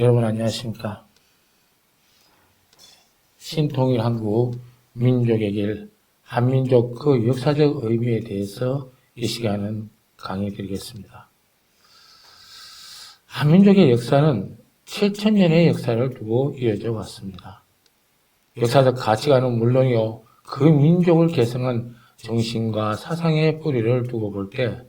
여러분 안녕하십니까. 신통일 한국 민족의 길, 한민족 그 역사적 의미에 대해서 이 시간은 강의 드리겠습니다. 한민족의 역사는 7,000년의 역사를 두고 이어져 왔습니다. 역사적 가치관은 물론이요, 그 민족을 개성한 정신과 사상의 뿌리를 두고 볼 때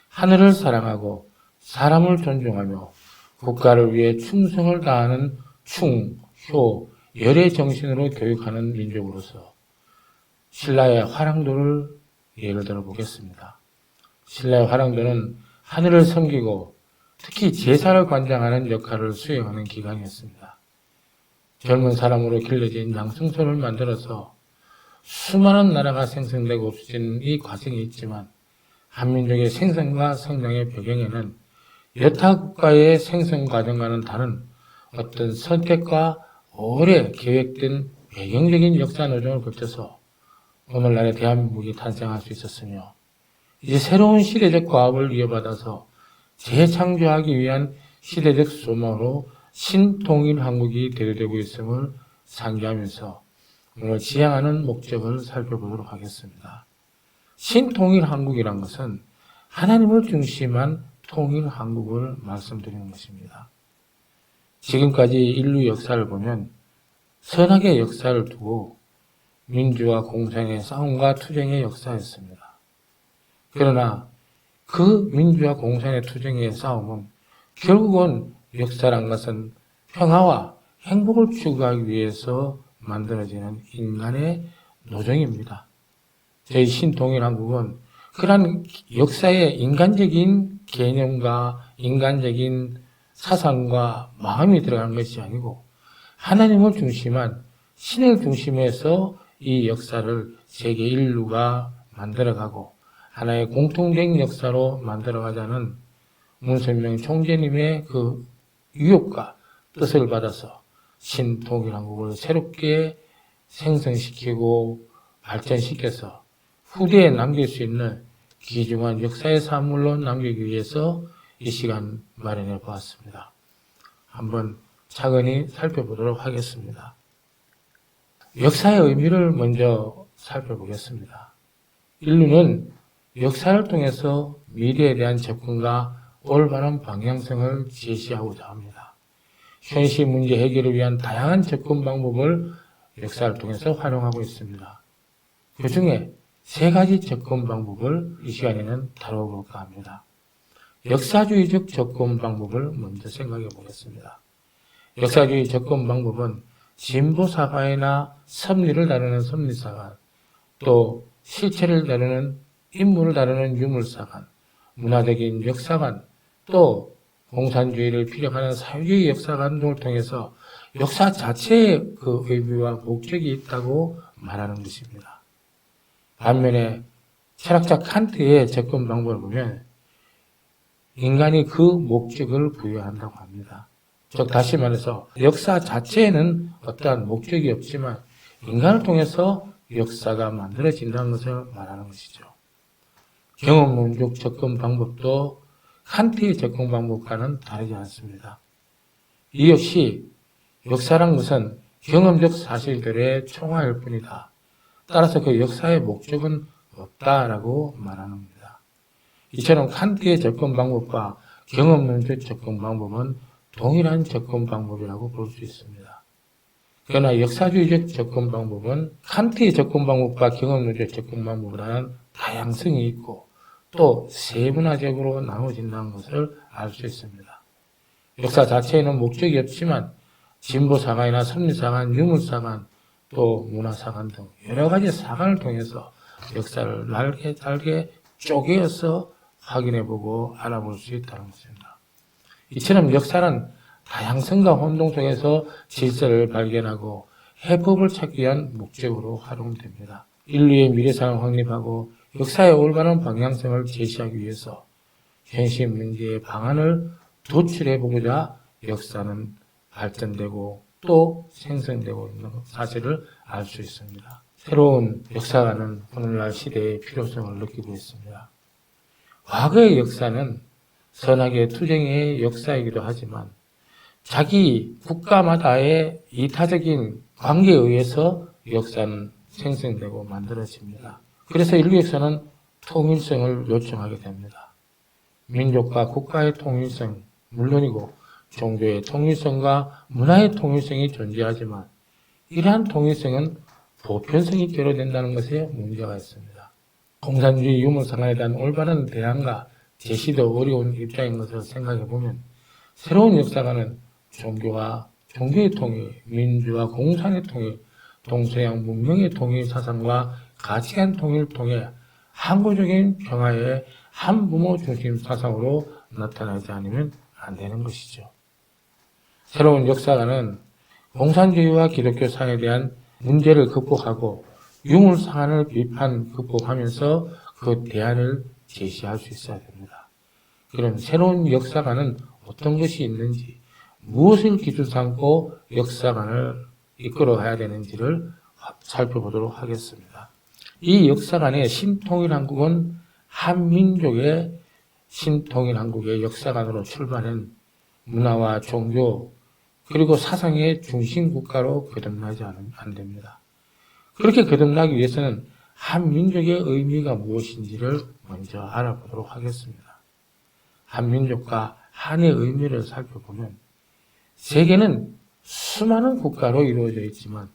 하늘을 사랑하고 사람을 존중하며 국가를 위해 충성을 다하는 충, 효, 열의 정신으로 교육하는 민족으로서 신라의 화랑도를 예를 들어 보겠습니다. 신라의 화랑도는 하늘을 섬기고 특히 제사를 관장하는 역할을 수행하는 기관이었습니다. 젊은 사람으로 길러진 양승소를 만들어서 수많은 나라가 생성되고 없어진 이 과정이 있지만 한민족의 생성과 성장의 배경에는 여타 국가의 생성 과정과는 다른 어떤 선택과 오래 계획된 배경적인 역사 노정을 거쳐서 오늘날의 대한민국이 탄생할 수 있었으며 이제 새로운 시대적 과업을 이어받아서 재창조하기 위한 시대적 소망으로 신통일 한국이 대두되고 있음을 상기하면서 오늘 지향하는 목적을 살펴보도록 하겠습니다. 신통일 한국이란 것은 하나님을 중심한 통일 한국을 말씀드리는 것입니다. 지금까지 인류 역사를 보면 선악의 역사를 두고 민주와 공산의 싸움과 투쟁의 역사였습니다. 그러나 그 민주와 공산의 투쟁의 싸움은 결국은 역사란 것은 평화와 행복을 추구하기 위해서 만들어지는 인간의 노정입니다. 저희 신통일 한국은 그러한 역사의 인간적인 개념과 인간적인 사상과 마음이 들어간 것이 아니고 하나님을 중심한 신을 중심해서 이 역사를 세계 인류가 만들어가고 하나의 공통된 역사로 만들어가자는 문선명 총재님의 그 유혹과 뜻을 받아서 신통일 한국을 새롭게 생성시키고 발전시켜서 후대에 남길 수 있는 귀중한 역사의 산물로 남기기 위해서 이 시간 마련해 보았습니다. 한번 차근히 살펴보도록 하겠습니다. 역사의 의미를 먼저 살펴보겠습니다. 인류는 역사를 통해서 미래에 대한 접근과 올바른 방향성을 제시하고자 합니다. 현실 문제 해결을 위한 다양한 접근 방법을 역사를 통해서 활용하고 있습니다. 그 중에 세 가지 접근 방법을 이 시간에는 다뤄볼까 합니다. 역사주의적 접근 방법을 먼저 생각해 보겠습니다. 역사주의 접근 방법은 진보사관이나 섭리를 다루는 섭리사관, 또 실체를 다루는 인물을 다루는 유물사관, 문화적인 역사관, 또 공산주의를 피력하는 사회주의 역사관 등을 통해서 역사 자체의 그 의미와 목적이 있다고 말하는 것입니다. 반면에 철학자 칸트의 접근 방법을 보면 인간이 그 목적을 부여한다고 합니다. 즉 다시 말해서 역사 자체에는 어떠한 목적이 없지만 인간을 통해서 역사가 만들어진다는 것을 말하는 것이죠. 경험론적 접근 방법도 칸트의 접근 방법과는 다르지 않습니다. 이 역시 역사란 것은 경험적 사실들의 총화일 뿐이다. 따라서 그 역사의 목적은 없다라고 말하는 겁니다. 이처럼 칸트의 접근 방법과 경험론적 접근 방법은 동일한 접근 방법이라고 볼 수 있습니다. 그러나 역사주의적 접근 방법은 칸트의 접근 방법과 경험론적 접근 방법보다는 다양성이 있고 또 세분화적으로 나눠진다는 것을 알 수 있습니다. 역사 자체에는 목적이 없지만 진보사관이나 섭리사관, 유물사관, 또 문화사관 등 여러 가지 사관을 통해서 역사를 날개 쪼개어서 확인해보고 알아볼 수 있다는 것입니다. 이처럼 역사는 다양성과 혼동 속에서 질서를 발견하고 해법을 찾기 위한 목적으로 활용됩니다. 인류의 미래상을 확립하고 역사의 올바른 방향성을 제시하기 위해서 현실 문제의 방안을 도출해보고자 역사는 발전되고 또 생성되고 있는 사실을 알 수 있습니다. 새로운 역사가는 오늘날 시대의 필요성을 느끼고 있습니다. 과거의 역사는 선악의 투쟁의 역사이기도 하지만 자기 국가마다의 이타적인 관계에 의해서 역사는 생성되고 만들어집니다. 그래서 인류 역사는 통일성을 요청하게 됩니다. 민족과 국가의 통일성 물론이고 종교의 통일성과 문화의 통일성이 존재하지만 이러한 통일성은 보편성이 결여된다는 것에 문제가 있습니다. 공산주의 유물상에 대한 올바른 대안과 제시도 어려운 입장인 것을 생각해보면 새로운 역사관은 종교와 종교의 통일, 민주와 공산의 통일, 동서양 문명의 통일 사상과 가치관 통일을 통해 항구적인 평화의 한부모 중심 사상으로 나타나지 않으면 안 되는 것이죠. 새로운 역사관은 공산주의와 기독교 사회에 대한 문제를 극복하고 유물상한을 극복하면서 그 대안을 제시할 수 있어야 됩니다. 그럼 새로운 역사관은 어떤 것이 있는지, 무엇을 기준 삼고 역사관을 이끌어가야 되는지를 살펴보도록 하겠습니다. 이 역사관의 신통일한국은 한민족의 신통일한국의 역사관으로 출발한 문화와 종교 그리고 사상의 중심국가로 거듭나지 안 됩니다. 그렇게 거듭나기 위해서는 한민족의 의미가 무엇인지를 먼저 알아보도록 하겠습니다. 한민족과 한의 의미를 살펴보면 세계는 수많은 국가로 이루어져 있지만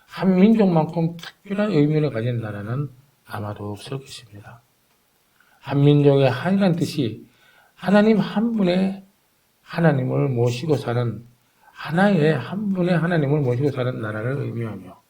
한민족만큼 특별한 의미를 가진 나라는 아마도 없을 것입니다. 한민족의 한이란 뜻이 하나님 한 분의 하나님을 모시고 사는 하나의 한 분의 하나님을 모시고 사는 나라를 의미하며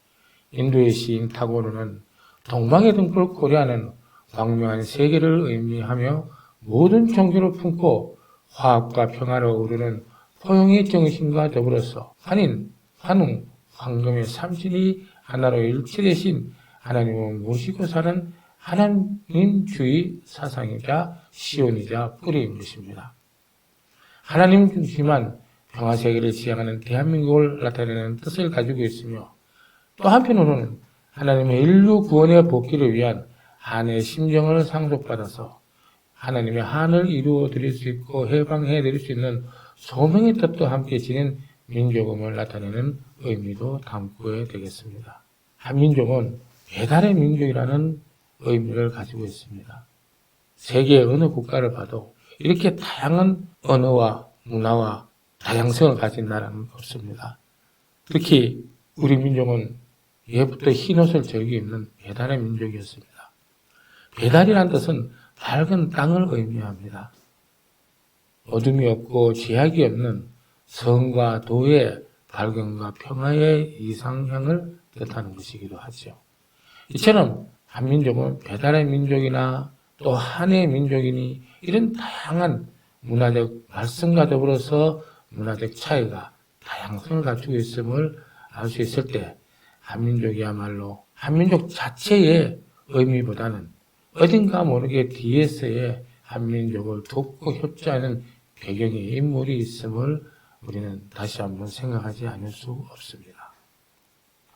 인도의 시인 타고르는 동방의 등불을 고려하는 광명한 세계를 의미하며 모든 종교를 품고 화합과 평화를 이루는 포용의 정신과 더불어서 환인, 환웅, 황금의 삼신이 하나로 일치되신 하나님을 모시고 사는 하나님주의 사상이자 시온이자 뿌리인 것입니다. 하나님 중심한 평화세계를 지향하는 대한민국을 나타내는 뜻을 가지고 있으며 또 한편으로는 하나님의 인류 구원의 복귀를 위한 한의 심정을 상속받아서 하나님의 한을 이루어 드릴 수 있고 해방해 드릴 수 있는 소명의 뜻도 함께 지닌 민족음을 나타내는 의미도 담고야 되겠습니다. 한민족은 배달의 민족이라는 의미를 가지고 있습니다. 세계 어느 국가를 봐도 이렇게 다양한 언어와 문화와 다양성을 가진 나라는 없습니다. 특히 우리 민족은 예부터 흰옷을 즐겨 입는 배달의 민족이었습니다. 배달이란 뜻은 밝은 땅을 의미합니다. 어둠이 없고 죄악이 없는 성과 도의 밝음과 평화의 이상향을 뜻하는 것이기도 하죠. 이처럼 한민족은 배달의 민족이나 또 한의 민족이니 이런 다양한 문화적 말씀과 더불어서 문화적 차이가 다양성을 갖추고 있음을 알 수 있을 때 한민족이야말로 한민족 자체의 의미보다는 어딘가 모르게 뒤에서의 한민족을 돕고 협조하는 배경의 인물이 있음을 우리는 다시 한번 생각하지 않을 수 없습니다.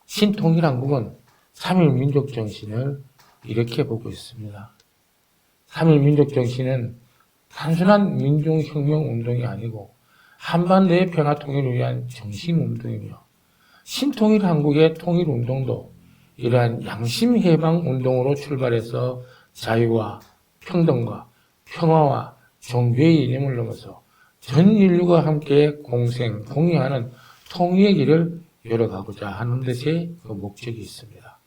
신통일한국은 3.1 민족 정신을 이렇게 보고 있습니다. 3.1 민족 정신은 단순한 민중혁명 운동이 아니고 한반도의 평화 통일을 위한 정신운동이며 신통일한국의 통일운동도 이러한 양심해방운동으로 출발해서 자유와 평등과 평화와 종교의 이념을 넘어서 전 인류가 함께 공생, 공유하는 통일의 길을 열어가고자 하는 것에 그 목적이 있습니다.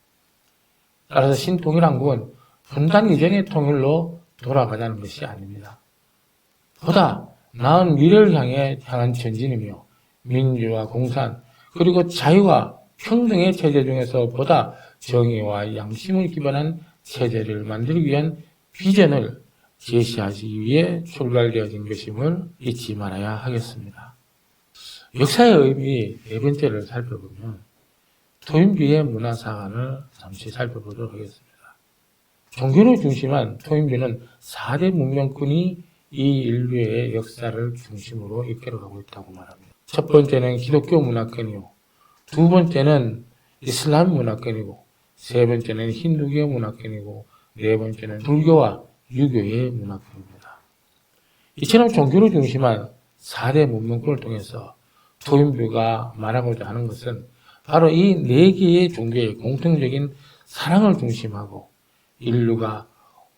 따라서 신통일한국은 분단 이전의 통일로 돌아가자는 것이 아닙니다. 보다 나은 미래를 향한 전진이며 민주와 공산 그리고 자유와 평등의 체제 중에서 보다 정의와 양심을 기반한 체제를 만들기 위한 비전을 제시하기 위해 출발되어진 것임을 잊지 말아야 하겠습니다. 역사의 의미 네 번째를 살펴보면 토인비의 문화사관을 잠시 살펴보도록 하겠습니다. 종교를 중심한 토인비는 4대 문명권이 이 인류의 역사를 중심으로 이끌어가고 있다고 말합니다. 첫 번째는 기독교 문화권이요, 두 번째는 이슬람 문화권이고, 세 번째는 힌두교 문화권이고, 네 번째는 불교와 유교의 문화권입니다. 이처럼 종교를 중심한 4대 문명권을 통해서 토인뷰가 말하고자 하는 것은 바로 이 네 개의 종교의 공통적인 사랑을 중심하고 인류가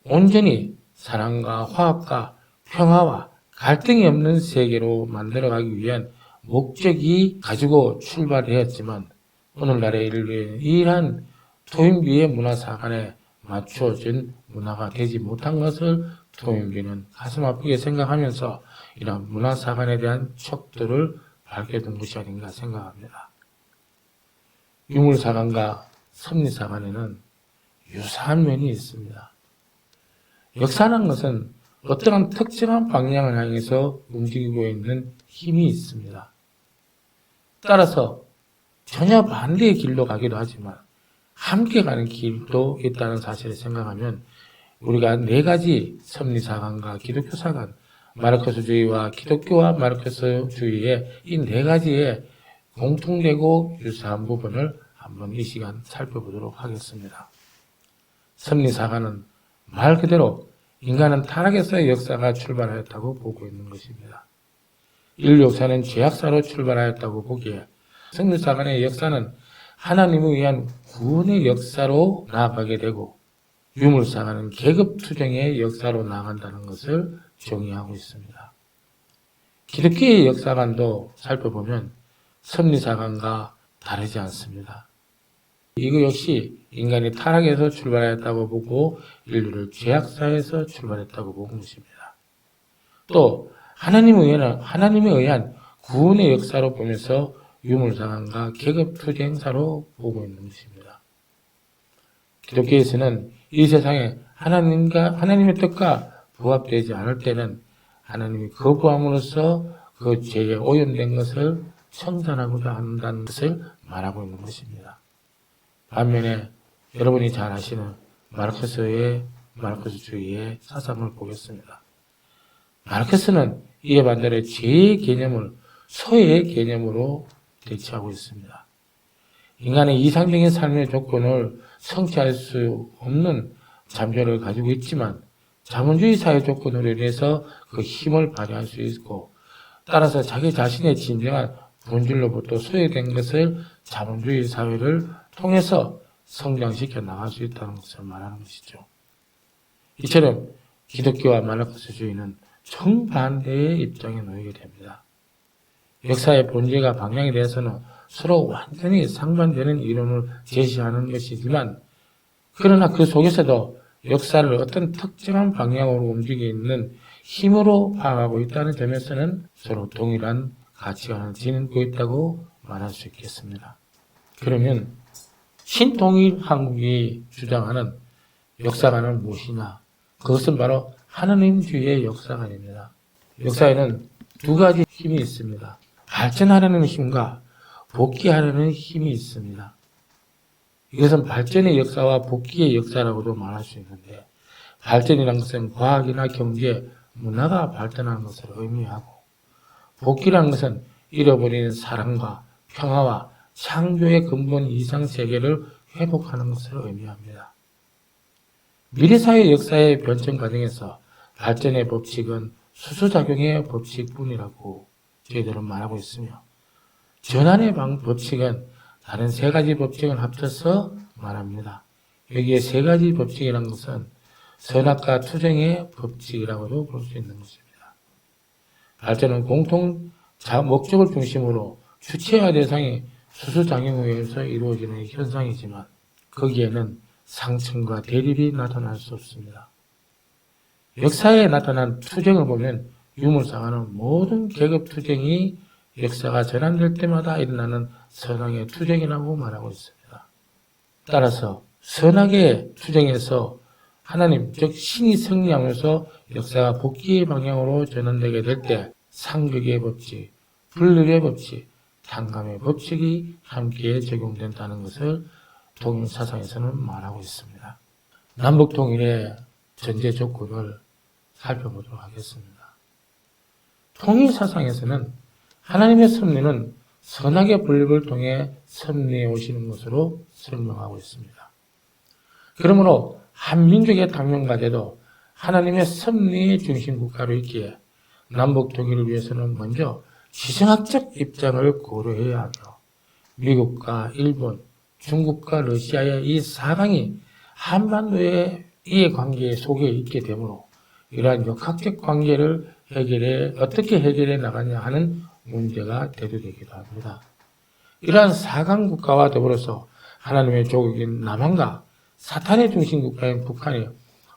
온전히 사랑과 화합과 평화와 갈등이 없는 세계로 만들어가기 위한 목적이 가지고 출발하였지만 오늘날의 인류는 이러한 토인뷰의 문화사관에 맞춰진 문화가 되지 못한 것을 토인뷰는 가슴 아프게 생각하면서 이러한 문화사관에 대한 척도를 밝혀둔 것이 아닌가 생각합니다. 유물사관과 섭리사관에는 유사한 면이 있습니다. 역사라는 것은 어떠한 특정한 방향을 향해서 움직이고 있는 힘이 있습니다. 따라서 전혀 반대의 길로 가기도 하지만 함께 가는 길도 있다는 사실을 생각하면 우리가 네 가지 섭리사관과 기독교사관, 마르크스주의와 기독교와 마르크스주의의 이 네 가지의 공통되고 유사한 부분을 한번 이 시간 살펴보도록 하겠습니다. 섭리사관은 말 그대로 인간은 타락에서의 역사가 출발하였다고 보고 있는 것입니다. 인류 역사는 죄악사로 출발하였다고 보기에 섭리사관의 역사는 하나님을 위한 구원의 역사로 나아가게 되고 유물사관은 계급투쟁의 역사로 나아간다는 것을 정의하고 있습니다. 기독교의 역사관도 살펴보면 섭리사관과 다르지 않습니다. 이거 역시 인간이 타락에서 출발했다고 보고 인류를 죄악사에서 출발했다고 보는 것입니다. 또 하나님에 의한 구원의 역사로 보면서 유물사관과 계급투쟁사로 보고 있는 것입니다. 기독교에서는 이 세상에 하나님의 뜻과 부합되지 않을 때는 하나님이 거부함으로써 그 죄에 오염된 것을 청산하고자 한다는 것을 말하고 있는 것입니다. 반면에 여러분이 잘 아시는 마르크스주의의 사상을 보겠습니다. 마르크스는 이에 반대로 죄의 개념을 소의 개념으로 대체하고 있습니다. 인간의 이상적인 삶의 조건을 성취할 수 없는 잠재력을 가지고 있지만 자본주의 사회 조건으로 인해서 그 힘을 발휘할 수 있고 따라서 자기 자신의 진정한 본질로부터 소외된 것을 자본주의 사회를 통해서 성장시켜 나갈 수 있다는 것을 말하는 것이죠. 이처럼 기독교와 마르크스주의는 정반대의 입장에 놓이게 됩니다. 역사의 본질과 방향에 대해서는 서로 완전히 상반되는 이론을 제시하는 것이지만 그러나 그 속에서도 역사를 어떤 특정한 방향으로 움직이는 힘으로 파악하고 있다는 점에서는 서로 동일한 가치관을 지니고 있다고 말할 수 있겠습니다. 그러면 신통일 한국이 주장하는 역사관은 무엇이냐? 그것은 바로 하나님주의의 역사관입니다. 역사에는 두 가지 힘이 있습니다. 발전하려는 힘과 복귀하려는 힘이 있습니다. 이것은 발전의 역사와 복귀의 역사라고도 말할 수 있는데 발전이라는 것은 과학이나 경제, 문화가 발전하는 것을 의미하고 복귀라는 것은 잃어버린 사랑과 평화와 창조의 근본 이상 세계를 회복하는 것을 의미합니다. 미래사회 역사의 변천 과정에서 발전의 법칙은 수수작용의 법칙뿐이라고 저희들은 말하고 있으며 전환의 법칙은 다른 세 가지 법칙을 합쳐서 말합니다. 여기에 세 가지 법칙이라는 것은 선악과 투쟁의 법칙이라고도 볼 수 있는 것입니다. 발전은 공통 목적을 중심으로 주체와 대상이 수수작용에 의해서 이루어지는 현상이지만 거기에는 상층과 대립이 나타날 수 없습니다. 역사에 나타난 투쟁을 보면 유물사관은 모든 계급투쟁이 역사가 전환될 때마다 일어나는 선악의 투쟁이라고 말하고 있습니다. 따라서 선악의 투쟁에서 하나님, 즉 신이 승리하면서 역사가 복귀의 방향으로 전환되게 될 때 상극의 법칙, 분립의 법칙, 단감의 법칙이 함께 적용된다는 것을 통일 사상에서는 말하고 있습니다. 남북 통일의 전제 조건을 살펴보도록 하겠습니다. 통일 사상에서는 하나님의 섭리는 선악의 분립을 통해 섭리해 오시는 것으로 설명하고 있습니다. 그러므로 한민족의 당면과제도 하나님의 섭리의 중심 국가로 있기에 남북 통일을 위해서는 먼저 지정학적 입장을 고려해야 하며 미국과 일본, 중국과 러시아의 이 사강이 한반도의 이해관계 속에 있게 되므로 이러한 역학적 관계를 어떻게 해결해 나가냐 하는 문제가 대두되기도 합니다. 이러한 사강 국가와 더불어서 하나님의 조국인 남한과 사탄의 중심 국가인 북한이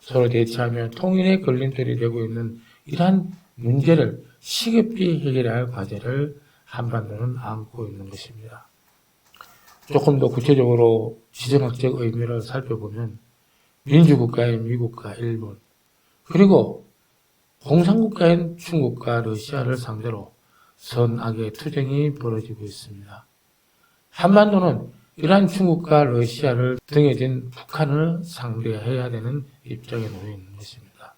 서로 대치하며 통일의 걸림돌이 되고 있는 이러한 문제를 시급히 해결해야 할 과제를 한반도는 안고 있는 것입니다. 조금 더 구체적으로 지정학적 의미를 살펴보면 민주국가인 미국과 일본, 그리고 공산국가인 중국과 러시아를 상대로 선악의 투쟁이 벌어지고 있습니다. 한반도는 이러한 중국과 러시아를 등에 진 북한을 상대해야 되는 입장에 놓여 있는 것입니다.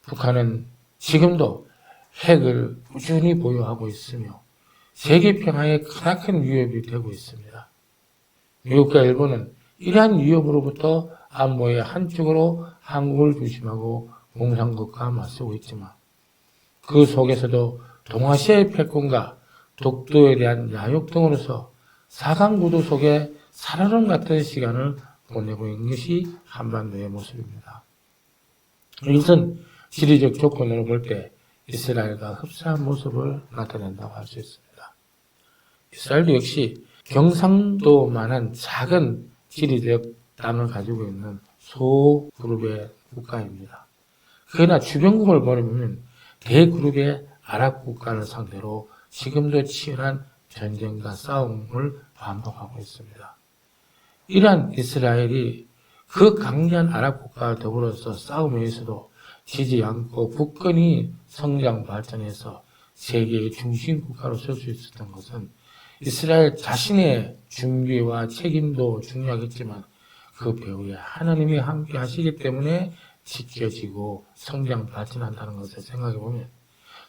북한은 지금도 핵을 꾸준히 보유하고 있으며 세계 평화에 크나큰 위협이 되고 있습니다. 미국과 일본은 이러한 위협으로부터 안보의 한쪽으로 한국을 중심하고 공산국가와 맞서고 있지만 그 속에서도 동아시아의 패권과 독도에 대한 야욕 등으로서 사강구도 속에 살얼음 같은 시간을 보내고 있는 것이 한반도의 모습입니다. 이것은 지리적 조건으로 볼 때 이스라엘과 흡사한 모습을 나타낸다고 할 수 있습니다. 이스라엘도 역시 경상도만한 작은 지리적 땅을 가지고 있는 소그룹의 국가입니다. 그러나 주변국을 보면 대그룹의 아랍 국가를 상대로 지금도 치열한 전쟁과 싸움을 반복하고 있습니다. 이러한 이스라엘이 그 강렬한 아랍 국가와 더불어서 싸움에서도 지지 않고 굳건히 성장 발전해서 세계의 중심 국가로 설 수 있었던 것은 이스라엘 자신의 준비와 책임도 중요하겠지만 그 배후에 하나님이 함께 하시기 때문에 지켜지고 성장 발전한다는 것을 생각해 보면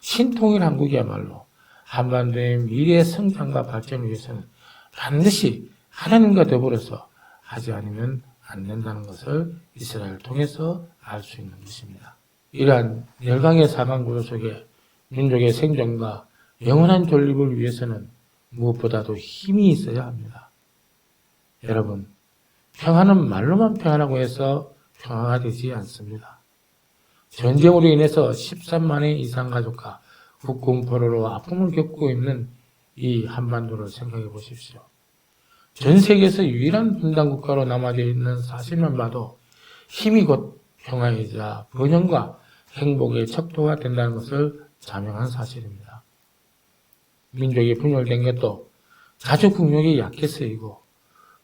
신통일 한국이야말로 한반도의 미래 성장과 발전을 위해서는 반드시 하나님과 더불어서 하지 않으면 안 된다는 것을 이스라엘을 통해서 알 수 있는 것입니다. 이러한 열강의 사강구조 속에 민족의 생존과 영원한 존립을 위해서는 무엇보다도 힘이 있어야 합니다. 여러분, 평화는 말로만 평화라고 해서 평화가 되지 않습니다. 전쟁으로 인해서 13만의 이상 가족과 국공포로로 아픔을 겪고 있는 이 한반도를 생각해 보십시오. 전 세계에서 유일한 분단 국가로 남아져 있는 사실만 봐도 힘이 곧 평화이자 번영과 행복의 척도가 된다는 것을 자명한 사실입니다. 민족이 분열된 것도 자주 국력이 약해서이고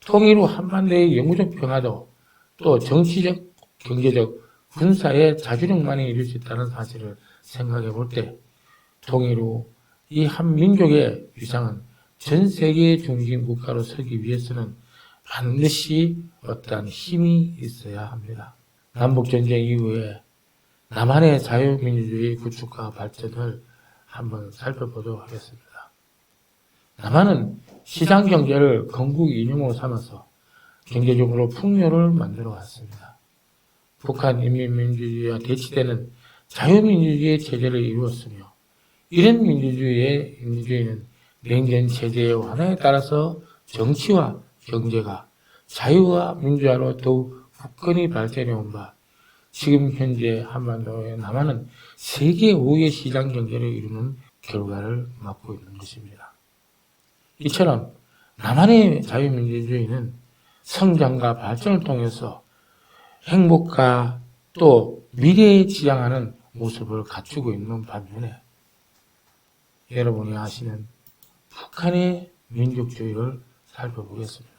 통일 후 한반도의 영구적 평화도 또 정치적, 경제적, 군사의 자주력만이 이룰 수 있다는 사실을 생각해 볼 때 통일 후 이 한 민족의 위상은 전 세계의 중심 국가로 서기 위해서는 반드시 어떠한 힘이 있어야 합니다. 남북전쟁 이후에 남한의 자유민주주의 구축과 발전을 한번 살펴보도록 하겠습니다. 남한은 시장경제를 건국 이념으로 삼아서 경제적으로 풍요를 만들어 왔습니다. 북한 인민민주주의와 대치되는 자유민주주의 체제를 이루었으며 이런 민주주의는 냉전 체제의 완화에 따라서 정치와 경제가 자유와 민주화로 더욱 굳건히 발전해 온 바 지금 현재 한반도의 남한은 세계 5의 시장 경제를 이루는 결과를 맞고 있는 것입니다. 이처럼 남한의 자유민주주의는 성장과 발전을 통해서 행복과 또 미래에 지향하는 모습을 갖추고 있는 반면에 여러분이 아시는 북한의 민족주의를 살펴보겠습니다.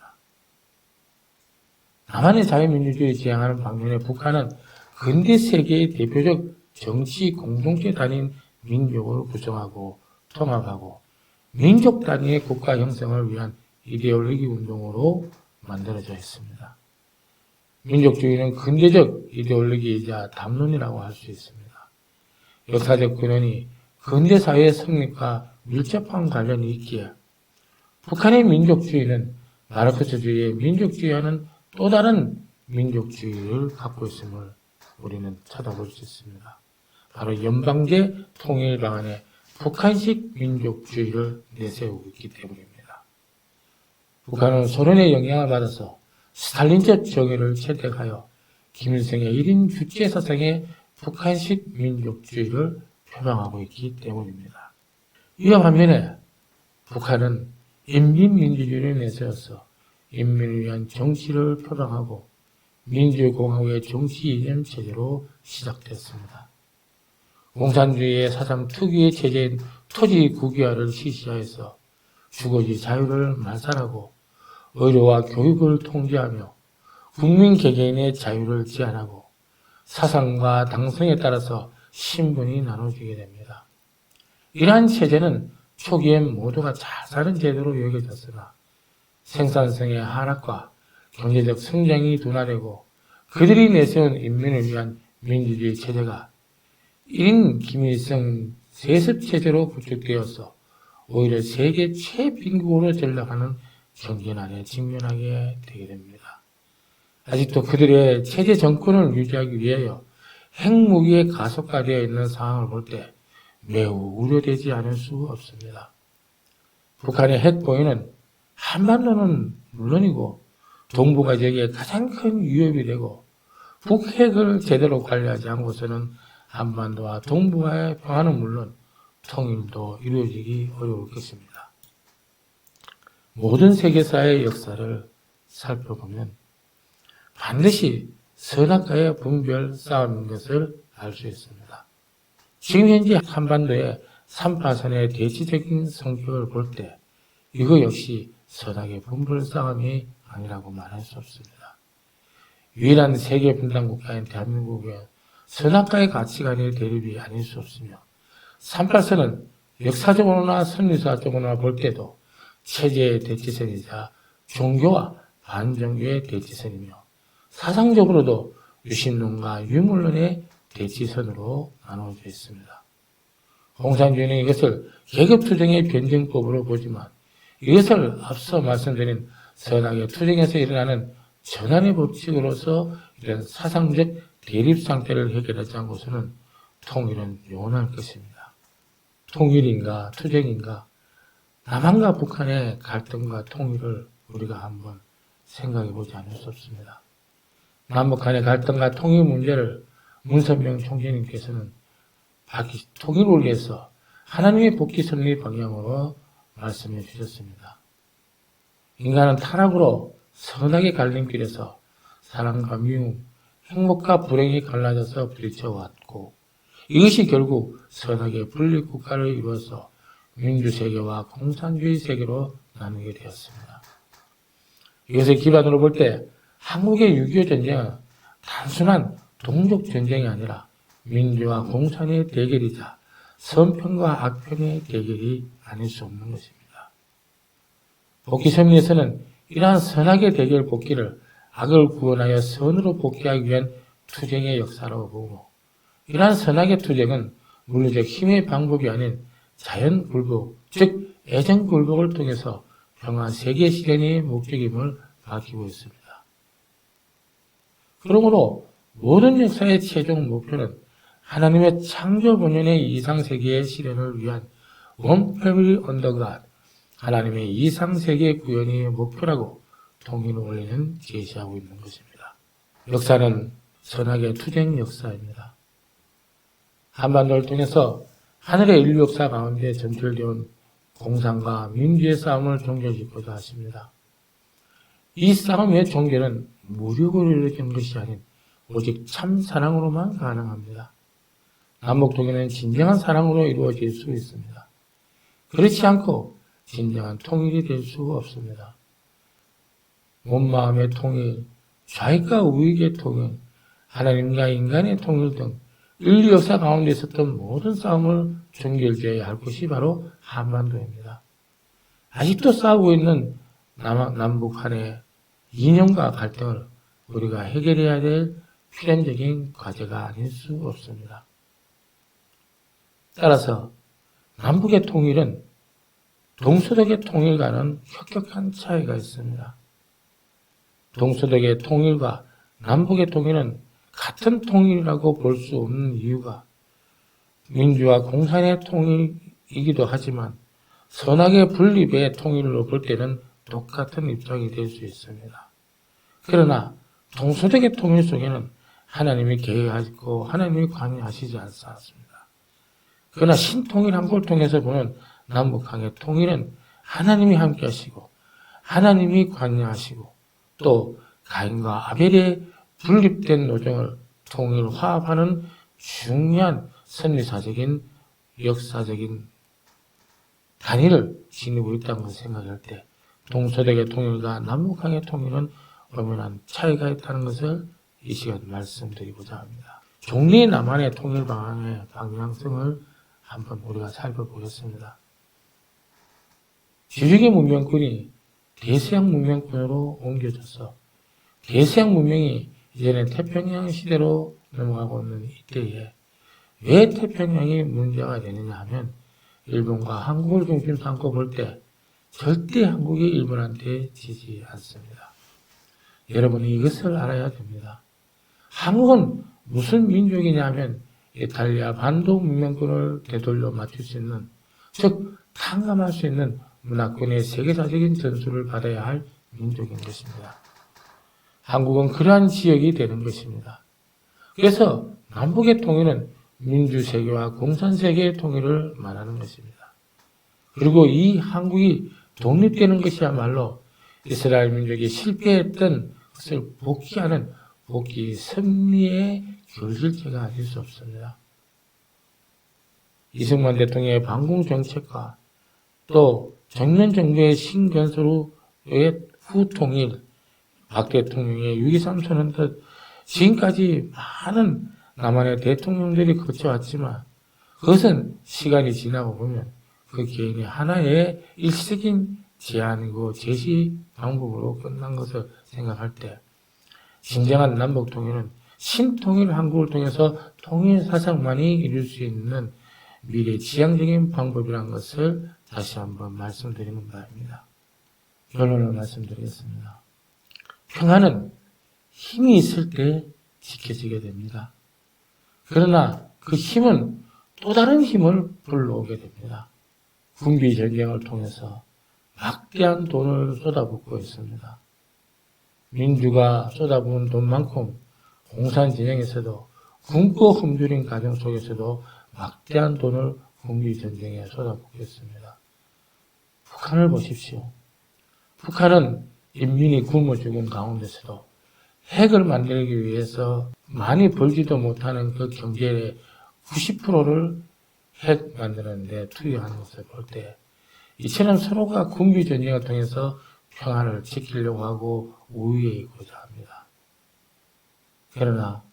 남한의 자유민주주의에 지향하는 반면에 북한은 근대 세계의 대표적 정치 공동체 단위인 민족을 구성하고 통합하고 민족 단위의 국가 형성을 위한 이데올로기 운동으로 만들어져 있습니다. 민족주의는 근대적 이데올로기이자 담론이라고 할 수 있습니다. 역사적 근원이 근대사회의 성립과 밀접한 관련이 있기에 북한의 민족주의는 마르크스주의의 민족주의와는 또 다른 민족주의를 갖고 있음을 우리는 찾아볼 수 있습니다. 바로 연방제 통일 방안의 북한식 민족주의를 내세우고 있기 때문입니다. 북한은 소련의 영향을 받아서 스탈린적 정의를 채택하여 김일성의 1인 주체 사상의 북한식 민족주의를 표방하고 있기 때문입니다. 이와 반면에 북한은 인민민주주의를 내세워서 인민을 위한 정치를 표방하고 민주공화국의 정치 이념 체제로 시작됐습니다. 공산주의의 사상 특유의 체제인 토지 국유화를 실시하여서 주거지 자유를 말살하고 의료와 교육을 통제하며 국민 개개인의 자유를 제한하고 사상과 당성에 따라서 신분이 나눠지게 됩니다. 이러한 체제는 초기엔 모두가 잘 사는 제도로 여겨졌으나 생산성의 하락과 경제적 성장이 둔화되고 그들이 내세운 인민을 위한 민주주의 체제가 1인 김일성 세습체제로 구축되어서 오히려 세계 최빈국으로 전락하는 경제난에 직면하게 되게 됩니다. 아직도 그들의 체제 정권을 유지하기 위하여 핵무기에 가속화되어 있는 상황을 볼 때 매우 우려되지 않을 수 없습니다. 북한의 핵보유는 한반도는 물론이고 동북아 지역에 가장 큰 위협이 되고 북핵을 제대로 관리하지 않고서는 한반도와 동북아의 평화는 물론 통일도 이루어지기 어려울 것입니다. 모든 세계사의 역사를 살펴보면 반드시 선악과의 분별 싸움인 것을 알 수 있습니다. 지금 현재 한반도의 3파선의 대치적인 성격을 볼 때 이거 역시 선악의 분별 싸움이 아니라고 말할 수 없습니다. 유일한 세계 분단 국가인 대한민국은 선악과의 가치관의 대립이 아닐 수 없으며 3파선은 역사적으로나 선리사적으로나 볼 때도 체제의 대치선이자 종교와 반종교의 대치선이며 사상적으로도 유신론과 유물론의 대치선으로 나누어져 있습니다. 공산주의는 이것을 계급투쟁의 변증법으로 보지만 이것을 앞서 말씀드린 선악의 투쟁에서 일어나는 전환의 법칙으로서 이런 사상적 대립 상태를 해결하지 않고서는 통일은 영원할 것입니다. 통일인가 투쟁인가 남한과 북한의 갈등과 통일을 우리가 한번 생각해 보지 않을 수 없습니다. 남북 간의 갈등과 통일 문제를 문선명 총재님께서는 통일을 위해서 하나님의 복지 선리 방향으로 말씀해 주셨습니다. 인간은 타락으로 선악의 갈림길에서 사랑과 미움, 행복과 불행이 갈라져서 부딪혀왔고 이것이 결국 선악의 분립국가를 이루어서 민주세계와 공산주의 세계로 나누게 되었습니다. 이것을 기반으로 볼 때 한국의 6.25 전쟁은 단순한 동족 전쟁이 아니라 민주와 공산의 대결이자 선편과 악편의 대결이 아닐 수 없는 것입니다. 복귀선리에서는 이러한 선악의 대결 복귀를 악을 구원하여 선으로 복귀하기 위한 투쟁의 역사라고 보고 이러한 선악의 투쟁은 물리적 힘의 방법이 아닌 자연굴복, 즉 애정굴복을 통해서 평화 세계 실현의 목적임을 밝히고 있습니다. 그러므로 모든 역사의 최종 목표는 하나님의 창조 본연의 이상세계의 실현을 위한 One Family Under God, 하나님의 이상세계 구현이 목표라고 통일 원리는 제시하고 있는 것입니다. 역사는 선악의 투쟁 역사입니다. 한반도를 통해서 하늘의 인류 역사 가운데 전철되어 온 공산과 민주의 싸움을 종결짓고자 하십니다. 이 싸움의 종결은 무력으로 이루어진 것이 아닌 오직 참 사랑으로만 가능합니다. 남북 통일은 진정한 사랑으로 이루어질 수 있습니다. 그렇지 않고 진정한 통일이 될 수가 없습니다. 몸 마음의 통일, 좌익과 우익의 통일, 하나님과 인간의 통일 등 인류 역사 가운데 있었던 모든 싸움을 종결되어야 할 곳이 바로 한반도입니다. 아직도 싸우고 있는 남북 한의 이념과 갈등을 우리가 해결해야 될 필연적인 과제가 아닐 수 없습니다. 따라서 남북의 통일은 동서독의 통일과는 혁혁한 차이가 있습니다. 동서독의 통일과 남북의 통일은 같은 통일이라고 볼 수 없는 이유가 민주와 공산의 통일 통일이기도 하지만 선악의 분립의 통일로 볼 때는 똑같은 입장이 될 수 있습니다. 그러나 동서대계 통일 속에는 하나님이 계획하시고 하나님이 관여하시지 않습니다. 그러나 신통일 한국을 통해서 보는 남북한의 통일은 하나님이 함께 하시고 하나님이 관여하시고 또 가인과 아벨의 분립된 노정을 통일 화합하는 중요한 선리사적인 역사적인 단위를 지니고 있다는 것을 생각할 때 동서대계 통일과 남북한의 통일은 엄연한 차이가 있다는 것을 이 시간 말씀드리고자 합니다. 종리 남한의 통일 방안의 방향성을 한번 우리가 살펴보겠습니다. 지중해 문명권이 대서양 문명권으로 옮겨져서 대서양 문명이 이제는 태평양 시대로 넘어가고 있는 이때에 왜 태평양이 문제가 되느냐 하면 일본과 한국을 중심 삼고 볼 때 절대 한국이 일본한테 지지 않습니다. 여러분이 이것을 알아야 됩니다. 한국은 무슨 민족이냐 하면 이탈리아 반도 문명권을 되돌려 맞출 수 있는, 즉 탕감할 수 있는 문화권의 세계사적인 전수를 받아야 할 민족인 것입니다. 한국은 그러한 지역이 되는 것입니다. 그래서 남북의 통일은 민주세계와 공산세계의 통일을 말하는 것입니다. 그리고 이 한국이 독립되는 것이야말로 이스라엘 민족이 실패했던 것을 복귀하는 복귀 승리의 결실체가 아닐 수 없습니다. 이승만 대통령의 반공정책과 또 정면 정부의 신건설의 후통일, 박 대통령의 6.23 선언 등 지금까지 많은 남한의 대통령들이 거쳐왔지만 그것은 시간이 지나고 보면 그 개인이 하나의 일시적인 제안이고 제시 방법으로 끝난 것을 생각할 때 진정한 남북 통일은 신통일 한국을 통해서 통일 사상만이 이룰 수 있는 미래 지향적인 방법이라는 것을 다시 한번 말씀드리는 바입니다. 결론을 말씀드리겠습니다. 평화는 힘이 있을 때 지켜지게 됩니다. 그러나 그 힘은 또 다른 힘을 불러오게 됩니다. 군비 전쟁을 통해서 막대한 돈을 쏟아붓고 있습니다. 민주가 쏟아부은 돈만큼 공산 진영에서도 굶고 굶주린 가정 속에서도 막대한 돈을 군비 전쟁에 쏟아붓고 있습니다. 북한을 보십시오. 북한은 인민이 굶어 죽은 가운데서도 핵을 만들기 위해서 많이 벌지도 못하는 그 경제의 90%를 핵 만드는 데 투여하는 것을 볼 때 이처럼 서로가 군비 전쟁을 통해서 평화를 지키려고 하고 우위에 있고자 합니다. 그러나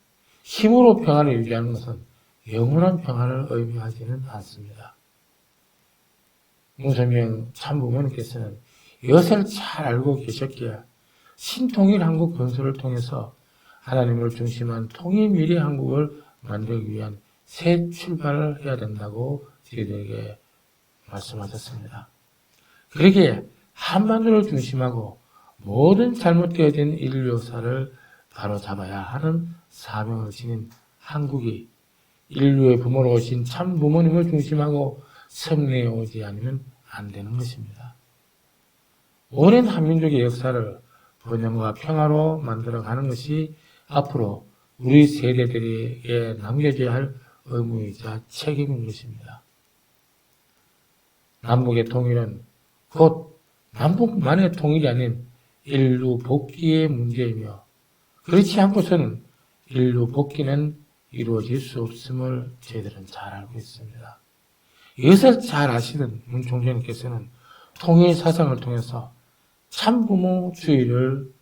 힘으로 평화를 유지하는 것은 영원한 평화를 의미하지는 않습니다. 문선명 참부모님께서는 이것을 잘 알고 계셨기에 신통일 한국 건설을 통해서 하나님을 중심한 통일 미래 한국을 만들기 위한 새 출발을 해야 된다고 저희들에게 말씀하셨습니다. 그러기에 한반도를 중심하고 모든 잘못되어진 인류 역사를 바로잡아야 하는 사명을 지닌 한국이 인류의 부모로 오신 참 부모님을 중심하고 승리해 오지 않으면 안 되는 것입니다. 오랜 한민족의 역사를 번영과 평화로 만들어가는 것이 앞으로 우리 세대들에게 남겨져야 할 의무이자 책임인 것입니다. 남북의 통일은 곧 남북만의 통일이 아닌 인류 복귀의 문제이며 그렇지 않고서는 인류 복귀는 이루어질 수 없음을 저희들은 잘 알고 있습니다. 이것을 잘 아시는 문 총장님께서는 통일 사상을 통해서 참부모주의를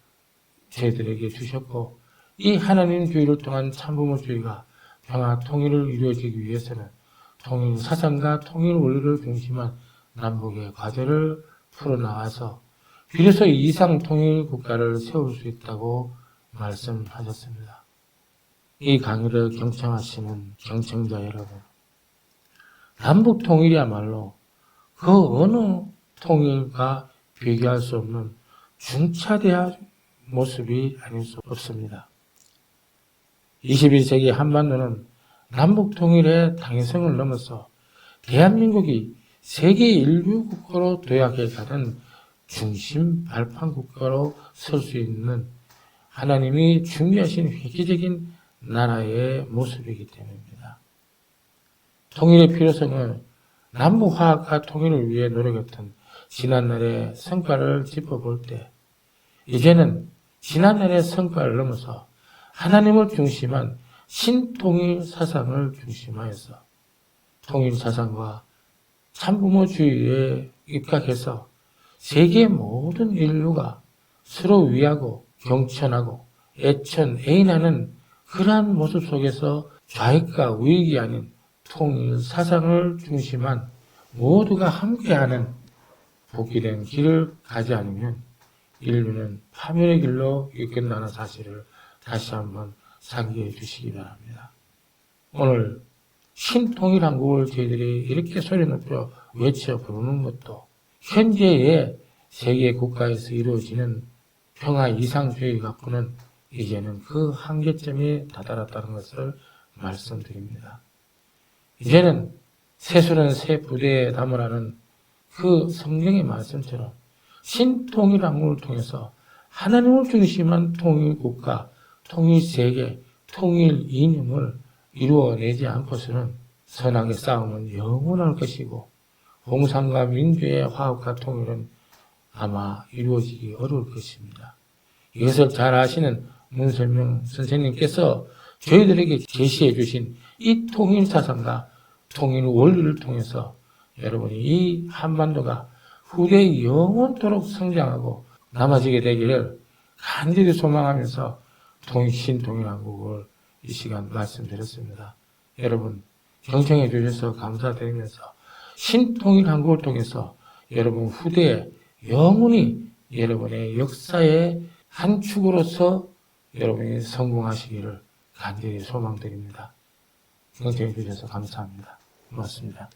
저희들에게 주셨고 이 하나님주의를 통한 참부모주의가 평화 통일을 이루어지기 위해서는 통일 사상과 통일 원리를 중심한 남북의 과제를 풀어나가서 비로소 이상 통일 국가를 세울 수 있다고 말씀하셨습니다. 이 강의를 경청하시는 경청자 여러분, 남북 통일이야말로 그 어느 통일과 비교할 수 없는 중차대한 모습이 아닐 수 없습니다. 21세기 한반도는 남북 통일의 당위성을 넘어서 대한민국이 세계 인류 국가로 도약해가는 중심 발판 국가로 설 수 있는 하나님이 준비하신 획기적인 나라의 모습이기 때문입니다. 통일의 필요성은 남북화합과 통일을 위해 노력했던 지난날의 성과를 짚어볼 때 이제는 지난날의 성과를 넘어서 하나님을 중심한 신통일 사상을 중심하여서 통일 사상과 참부모주의에 입각해서 세계 모든 인류가 서로 위하고 경천하고 애인하는 그러한 모습 속에서 좌익과 우익이 아닌 통일 사상을 중심한 모두가 함께하는 복귀된 길을 가지 않으면 인류는 파멸의 길로 이끈다는 사실을 다시 한번 상기해 주시기 바랍니다. 오늘 신통일 한국을 저희들이 이렇게 소리 높여 외쳐 부르는 것도 현재의 세계 국가에서 이루어지는 평화 이상주의 갖고는 이제는 그 한계점에 다다랐다는 것을 말씀드립니다. 이제는 세수는 새 부대에 담으라는 그 성경의 말씀처럼 신통일 한국을 통해서 하나님을 중심한 통일국가, 통일세계, 통일 이념을 이루어내지 않고서는 선악의 싸움은 영원할 것이고 공산과 민주의 화합과 통일은 아마 이루어지기 어려울 것입니다. 이것을 잘 아시는 문설명 선생님께서 저희들에게 제시해 주신 이 통일 사상과 통일 원리를 통해서 여러분이 이 한반도가 후대에 영원토록 성장하고 남아지게 되기를 간절히 소망하면서 신통일한국을 이 시간 말씀드렸습니다. 여러분 경청해 주셔서 감사드리면서 신통일한국을 통해서 여러분 후대에 영원히 여러분의 역사의 한 축으로서 여러분이 성공하시기를 간절히 소망드립니다. 경청해 주셔서 감사합니다. 고맙습니다.